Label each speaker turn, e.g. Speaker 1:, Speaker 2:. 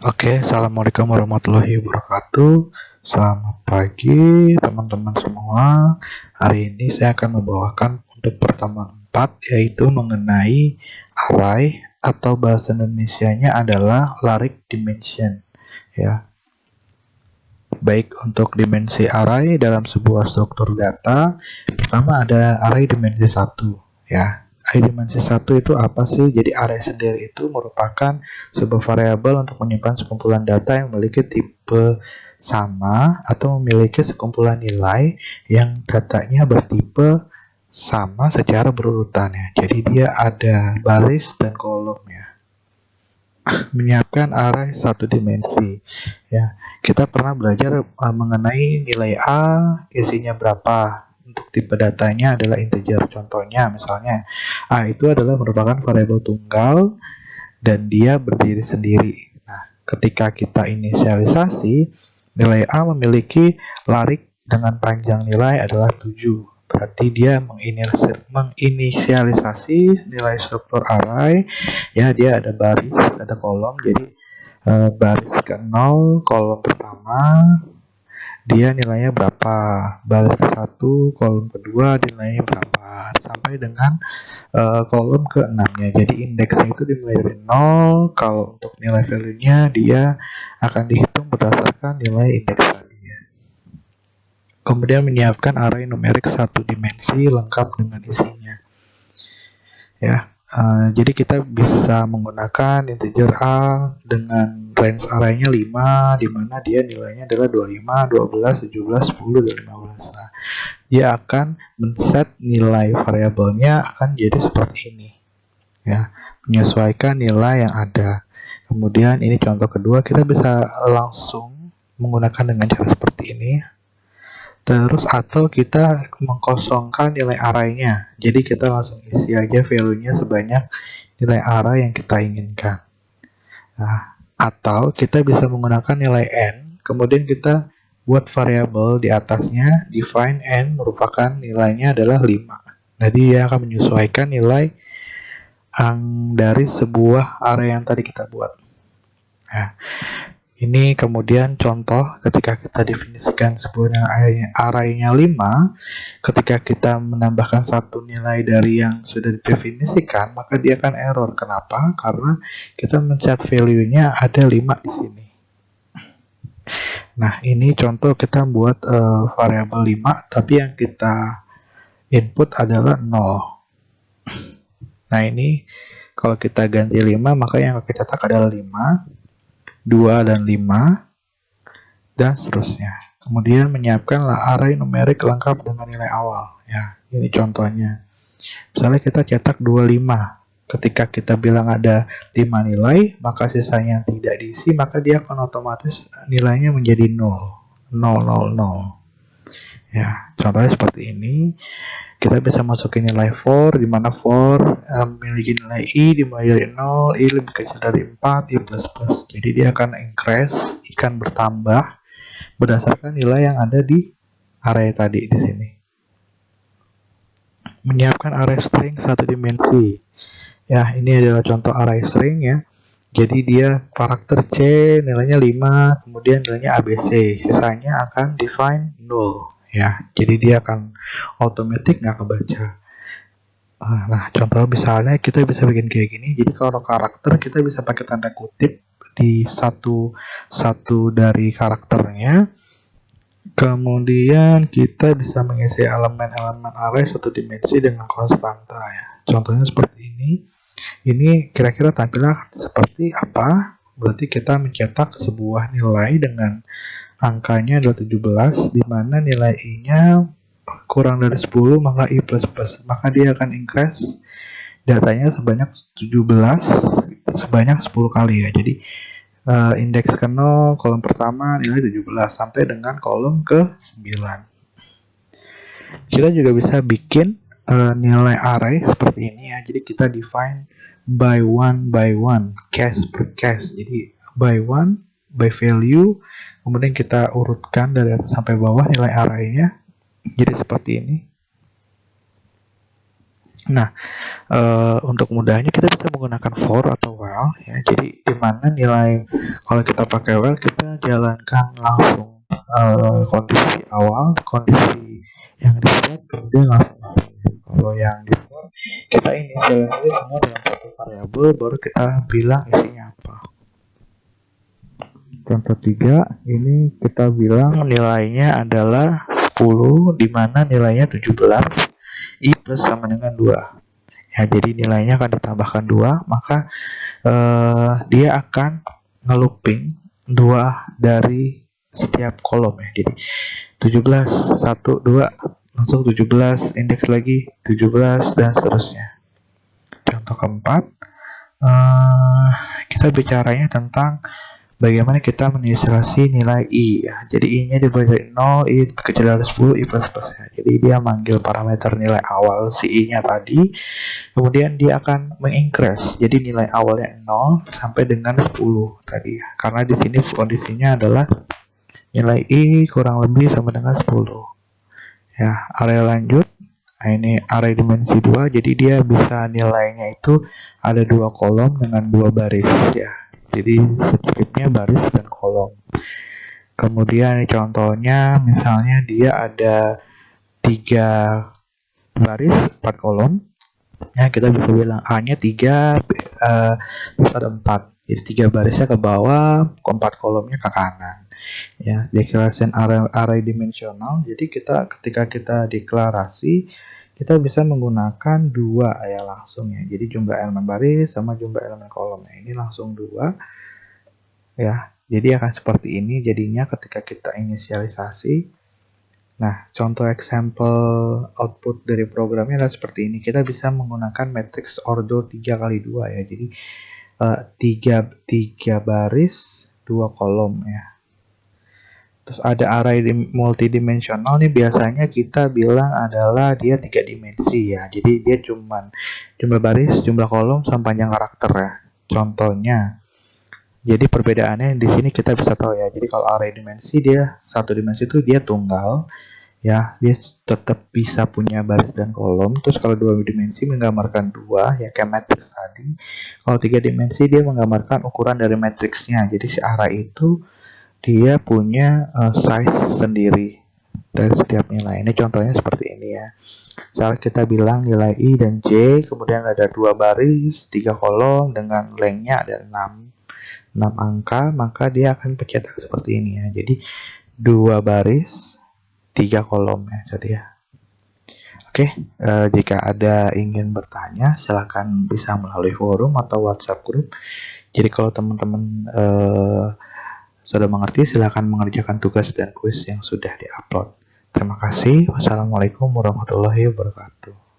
Speaker 1: Oke, assalamualaikum warahmatullahi wabarakatuh. Selamat pagi teman-teman semua. Hari ini saya akan membawakan untuk pertemuan 4, yaitu mengenai array atau bahasa Indonesianya adalah Lyric Dimension. Ya, baik untuk dimensi array dalam sebuah struktur data, pertama ada array dimensi 1. Ya, array dimensi 1 itu apa sih? Jadi array sendiri itu merupakan sebuah variabel untuk menyimpan sekumpulan data yang memiliki tipe sama atau memiliki sekumpulan nilai yang datanya bertipe sama secara berurutan ya. Jadi dia ada baris dan kolom ya. Menyiapkan array satu dimensi ya. Kita pernah belajar mengenai nilai A isinya berapa. Untuk tipe datanya adalah integer. Contohnya misalnya A itu adalah merupakan variabel tunggal dan dia berdiri sendiri. Nah, ketika kita inisialisasi, nilai A memiliki larik dengan panjang nilai adalah 7. Berarti dia menginisialisasi nilai struktur array. Ya, dia ada baris, ada kolom. Jadi baris ke-0, kolom pertama, dia nilainya berapa, baris ke-1, kolom kedua, nilainya berapa, sampai dengan kolom ke-6-nya. Jadi indeksnya itu dimulai dari 0. Kalau untuk nilai value-nya dia akan dihitung berdasarkan nilai indeks tadi. Kemudian menyiapkan array numerik satu dimensi lengkap dengan isinya. Ya, jadi kita bisa menggunakan integer A dengan range array-nya 5, di mana dia nilainya adalah 25, 12, 17, 10, dan 15. Nah, dia akan men-set nilai variabelnya akan jadi seperti ini. Ya, menyesuaikan nilai yang ada. Kemudian ini contoh kedua, kita bisa langsung menggunakan dengan cara seperti ini. Terus atau kita mengkosongkan nilai array-nya. Jadi kita langsung isi aja value-nya sebanyak nilai array yang kita inginkan. Nah, atau kita bisa menggunakan nilai n, kemudian kita buat variabel di atasnya, define n merupakan nilainya adalah 5. Jadi dia akan menyesuaikan nilai dari sebuah array yang tadi kita buat. Nah, ini kemudian contoh ketika kita definisikan sebuah array-nya 5, ketika kita menambahkan satu nilai dari yang sudah didefinisikan, maka dia akan error. Kenapa? Karena kita men-set value-nya ada 5 di sini. Nah, ini contoh kita buat variabel 5, tapi yang kita input adalah 0. Nah, ini kalau kita ganti 5, maka yang kita cetak adalah 5, 2 dan 5, dan seterusnya. Kemudian menyiapkanlah array numerik lengkap dengan nilai awal. Ya, ini contohnya. Misalnya kita cetak 25. Ketika kita bilang ada 5 nilai, maka sisanya yang tidak diisi, maka dia akan otomatis nilainya menjadi 0. 0, 0, 0. Ya, contohnya seperti ini. Kita bisa masukin nilai for, di mana for memiliki nilai i dimulai dari 0, i lebih kecil dari 4, i plus plus. Jadi dia akan increase, akan bertambah berdasarkan nilai yang ada di array tadi di sini. Menyiapkan array string satu dimensi. Ya, ini adalah contoh array string ya. Jadi dia karakter C nilainya 5, kemudian nilainya ABC. Sisanya akan define null ya. Jadi dia akan otomatis nggak kebaca. Nah, contoh misalnya kita bisa bikin kayak gini. Jadi kalau karakter kita bisa pakai tanda kutip di satu dari karakternya. Kemudian kita bisa mengisi elemen-elemen array satu dimensi dengan konstanta ya. Contohnya seperti ini. Ini kira-kira tampilan seperti apa? Berarti kita mencetak sebuah nilai dengan angkanya adalah 17, di mana nilai i-nya kurang dari 10, maka i plus plus. Maka dia akan increase datanya sebanyak 17 sebanyak 10 kali ya. Jadi indeks ke 0, kolom pertama nilai 17 sampai dengan kolom ke 9. Kita juga bisa bikin nilai array seperti ini ya. Jadi kita define by one, case per case. Jadi by one, by value, kemudian kita urutkan dari atas sampai bawah nilai array-nya. Jadi seperti ini. Nah, untuk mudahnya kita bisa menggunakan for atau while ya. Jadi di mana nilai kalau kita pakai while kita jalankan langsung kondisi awal, kondisi yang di set, kemudian langsung. Kalau yang di for kita inisialisasi semua dalam satu variabel baru kita bilang isinya apa. Contoh 3, ini kita bilang nilainya adalah 10 di mana nilainya 17, i plus sama dengan 2. Ya, jadi nilainya akan ditambahkan 2, maka dia akan ngelooping 2 dari setiap kolom ya. Jadi 17, 1, 2, langsung 17, indeks lagi 17 dan seterusnya. Contoh keempat, kita bicaranya tentang bagaimana kita menginisialisasi nilai i ya. Jadi i-nya dibuat dari 0, i kecil dari 10, i plus plus ya. Jadi dia manggil parameter nilai awal si i-nya tadi, kemudian dia akan mengincrease. Jadi nilai awalnya 0 sampai dengan 10 tadi ya. Karena di sini kondisinya adalah nilai i kurang lebih sama dengan 10. Ya, area lanjut. Nah, ini array dimensi 2, jadi dia bisa nilainya itu ada 2 kolom dengan 2 baris ya. Jadi scriptnya baris dan kolom. Kemudian contohnya misalnya dia ada 3 baris 4 kolom. Ya, kita bisa bilang A-nya 3, terus ada 4. Jadi 3 barisnya ke bawah, 4 kolomnya ke kanan. Ya, deklarasi array dimensional. Jadi ketika kita deklarasi kita bisa menggunakan 2 ya langsung ya. Jadi jumlah elemen baris sama jumlah elemen kolom. Nah, ini langsung 2 ya. Jadi akan seperti ini jadinya ketika kita inisialisasi. Nah, contoh example output dari programnya adalah seperti ini. Kita bisa menggunakan matrix ordo 3x2 ya. Jadi 3 baris 2 kolom ya. Terus ada array multidimensional nih, biasanya kita bilang adalah dia 3 dimensi ya. Jadi dia cuman jumlah baris, jumlah kolom sama panjang karakter ya. Contohnya. Jadi perbedaannya di sini kita bisa tahu ya. Jadi kalau array dimensi dia satu dimensi itu dia tunggal ya, dia tetap bisa punya baris dan kolom. Terus kalau 2 dimensi menggambarkan 2 ya kayak matriks tadi. Kalau 3 dimensi dia menggambarkan ukuran dari matriksnya. Jadi si array itu dia punya size sendiri dari setiap nilai. Ini contohnya seperti ini ya. Misalnya kita bilang nilai i dan j, kemudian ada 2 baris, 3 kolom dengan lengthnya ada 6 angka, maka dia akan pencetak seperti ini ya. Jadi 2 baris, 3 kolom ya. Jadi ya. Oke, jika ada ingin bertanya, silakan bisa melalui forum atau WhatsApp group. Jadi kalau teman-teman sudah mengerti, silakan mengerjakan tugas dan kuis yang sudah diupload. Terima kasih. Wassalamualaikum warahmatullahi wabarakatuh.